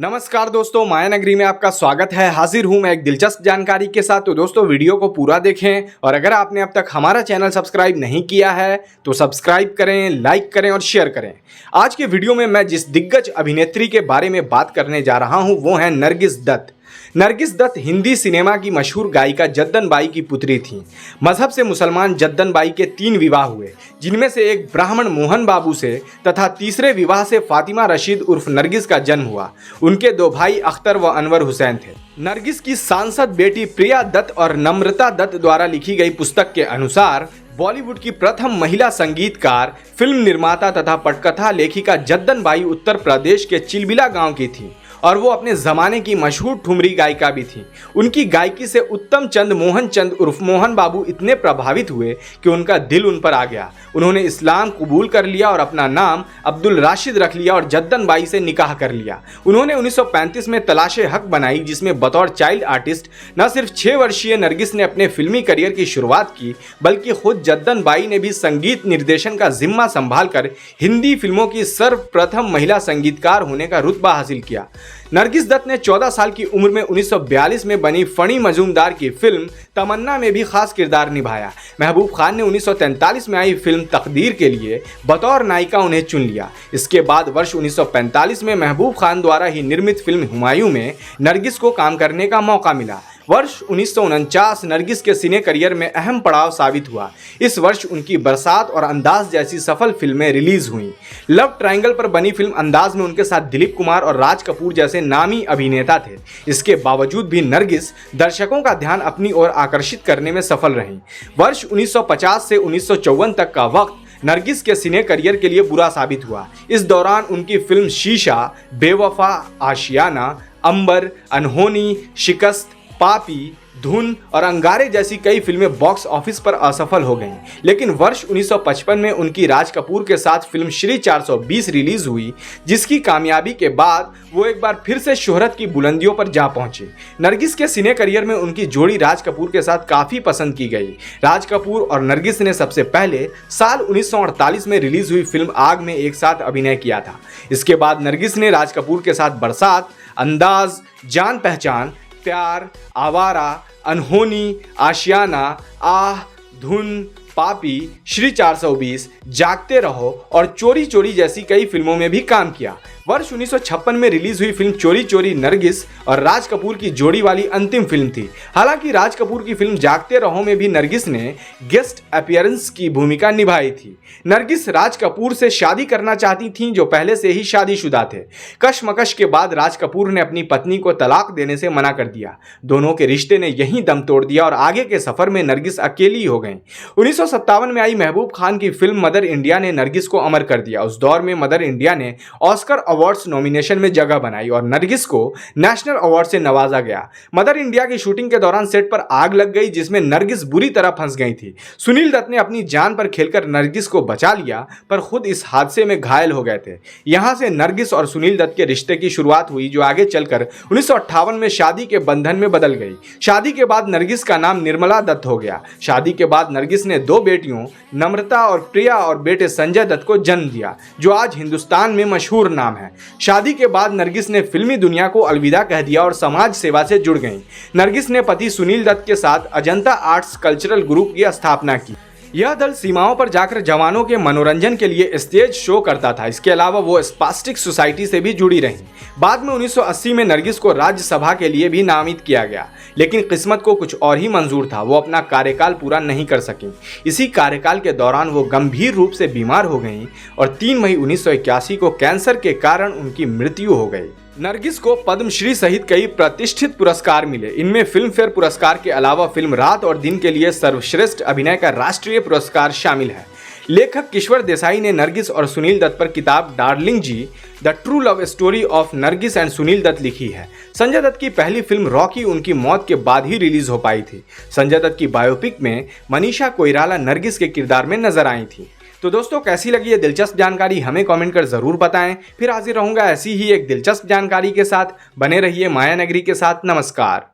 नमस्कार दोस्तों, माया नगरी में आपका स्वागत है। हाजिर हूं मैं एक दिलचस्प जानकारी के साथ। तो दोस्तों वीडियो को पूरा देखें और अगर आपने अब तक हमारा चैनल सब्सक्राइब नहीं किया है तो सब्सक्राइब करें, लाइक करें और शेयर करें। आज के वीडियो में मैं जिस दिग्गज अभिनेत्री के बारे में बात करने जा रहा हूं वो है नरगिस दत्त। नरगिस दत्त हिंदी सिनेमा की मशहूर गायिका जद्दन बाई की पुत्री थीं। मजहब से मुसलमान जद्दन बाई के 3 विवाह हुए, जिनमें से एक ब्राह्मण मोहन बाबू से तथा तीसरे विवाह से फातिमा रशीद उर्फ नरगिस का जन्म हुआ। उनके 2 भाई अख्तर व अनवर हुसैन थे। नरगिस की सांसद बेटी प्रिया दत्त और नम्रता दत्त द्वारा लिखी गई पुस्तक के अनुसार बॉलीवुड की प्रथम महिला संगीतकार, फिल्म निर्माता तथा पटकथा लेखिका जद्दन बाई उत्तर प्रदेश के चिलबिला गांव की थी और वो अपने ज़माने की मशहूर ठुमरी गायिका भी थी। उनकी गायकी से उत्तम चंद मोहन चंद उर्फ मोहन बाबू इतने प्रभावित हुए कि उनका दिल उन पर आ गया। उन्होंने इस्लाम कबूल कर लिया और अपना नाम अब्दुल राशिद रख लिया और जद्दन बाई से निकाह कर लिया। उन्होंने 1935 में तलाशे हक बनाई, जिसमें बतौर चाइल्ड आर्टिस्ट न सिर्फ 6 वर्षीय नरगिस ने अपने फिल्मी करियर की शुरुआत की, बल्कि खुद जद्दन बाई ने भी संगीत निर्देशन का जिम्मा संभालकर हिंदी फिल्मों की सर्वप्रथम महिला संगीतकार होने का रुतबा हासिल किया। नरगिस दत्त ने 14 साल की उम्र में 1942 में बनी फणी मजूमदार की फिल्म तमन्ना में भी खास किरदार निभाया। महबूब खान ने 1943 में आई फिल्म तकदीर के लिए बतौर नायिका उन्हें चुन लिया। इसके बाद वर्ष 1945 में महबूब खान द्वारा ही निर्मित फिल्म हुमायूं में नरगिस को काम करने का मौका मिला। वर्ष 1949 नरगिस के सिने करियर में अहम पड़ाव साबित हुआ। इस वर्ष उनकी बरसात और अंदाज जैसी सफल फिल्में रिलीज हुईं। लव ट्रायंगल पर बनी फिल्म अंदाज में उनके साथ दिलीप कुमार और राज कपूर जैसे नामी अभिनेता थे। इसके बावजूद भी नरगिस दर्शकों का ध्यान अपनी ओर आकर्षित करने में सफल रहीं। वर्ष 1950 से 1954 तक का वक्त नरगिस के सिने करियर के लिए बुरा साबित हुआ। इस दौरान उनकी फिल्म शीशा, बेवफा, आशियाना, अंबर, अनहोनी, शिकस्त, पापी, धुन और अंगारे जैसी कई फिल्में बॉक्स ऑफिस पर असफल हो गईं। लेकिन वर्ष 1955 में उनकी राज कपूर के साथ फिल्म श्री 420 रिलीज हुई, जिसकी कामयाबी के बाद वो एक बार फिर से शोहरत की बुलंदियों पर जा पहुंचे। नरगिस के सिने करियर में उनकी जोड़ी राज कपूर के साथ काफ़ी पसंद की गई। राज कपूर और नरगिस ने सबसे पहले साल 1948 में रिलीज हुई फिल्म आग में एक साथ अभिनय किया था। इसके बाद नरगिस ने राज कपूर के साथ बरसात, अंदाज, जान पहचान, प्यार, आवारा, अनहोनी, आशियाना, आह, धुन, पापी, श्री 420, जागते रहो और चोरी चोरी जैसी कई फिल्मों में भी काम किया। वर्ष 1956 में रिलीज हुई फिल्म चोरी चोरी नरगिस और राज कपूर की जोड़ी वाली अंतिम फिल्म थी। हालांकि राज कपूर की फिल्म जागते रहो में भी नरगिस ने गेस्ट अपीयरेंस की भूमिका निभाई थी। नरगिस राज कपूर से शादी करना चाहती थीं, जो पहले से ही शादीशुदा थे। कशमकश के बाद राज कपूर ने अपनी पत्नी को तलाक देने से मना कर दिया। दोनों के रिश्ते ने यहीं दम तोड़ दिया और आगे के सफर में नरगिस अकेली हो गईं। 1957 में आई महबूब खान की फिल्म मदर इंडिया ने नरगिस को अमर कर दिया। उस दौर में मदर इंडिया ने ऑस्कर अवार्ड्स नॉमिनेशन में जगह बनाई और नरगिस को नेशनल अवार्ड से नवाजा गया। मदर इंडिया की शूटिंग के दौरान सेट पर आग लग गई, जिसमें नरगिस बुरी तरह फंस गई थी। सुनील दत्त ने अपनी जान पर खेलकर नरगिस को बचा लिया, पर खुद इस हादसे में घायल हो गए थे। यहां से नरगिस और सुनील दत्त के रिश्ते की शुरुआत हुई, जो आगे चलकर 1958 में शादी के बंधन में बदल गई। शादी के बाद नरगिस का नाम निर्मला दत्त हो गया। शादी के बाद नरगिस ने 2 बेटियों नम्रता और प्रिया और बेटे संजय दत्त को जन्म दिया, जो आज हिंदुस्तान में मशहूर नाम है। शादी के बाद नरगिस ने फिल्मी दुनिया को अलविदा कह दिया और समाज सेवा से जुड़ गईं। नरगिस ने पति सुनील दत्त के साथ अजंता आर्ट्स कल्चरल ग्रुप की स्थापना की। यह दल सीमाओं पर जाकर जवानों के मनोरंजन के लिए स्टेज शो करता था। इसके अलावा वो स्पास्टिक सोसाइटी से भी जुड़ी रहीं। बाद में 1980 में नरगिस को राज्यसभा के लिए भी नामित किया गया, लेकिन किस्मत को कुछ और ही मंजूर था। वो अपना कार्यकाल पूरा नहीं कर सकीं। इसी कार्यकाल के दौरान वो गंभीर रूप से बीमार हो गईं और 3 मई 1981 को कैंसर के कारण उनकी मृत्यु हो गई। नरगिस को पद्मश्री सहित कई प्रतिष्ठित पुरस्कार मिले। इनमें फिल्म फेयर पुरस्कार के अलावा फिल्म रात और दिन के लिए सर्वश्रेष्ठ अभिनय का राष्ट्रीय पुरस्कार शामिल है। लेखक किश्वर देसाई ने नरगिस और सुनील दत्त पर किताब darling ji the true love story of Nargis and Sunil Dutt लिखी है। संजय दत्त की पहली फिल्म रॉकी उनकी मौत के बाद ही रिलीज हो पाई थी। संजय दत्त की बायोपिक में मनीषा कोइराला नरगिस के किरदार में नजर आई थी। तो दोस्तों कैसी लगी ये दिलचस्प जानकारी हमें कमेंट कर ज़रूर बताएं। फिर हाजिर रहूंगा ऐसी ही एक दिलचस्प जानकारी के साथ। बने रहिए माया नगरी के साथ। नमस्कार।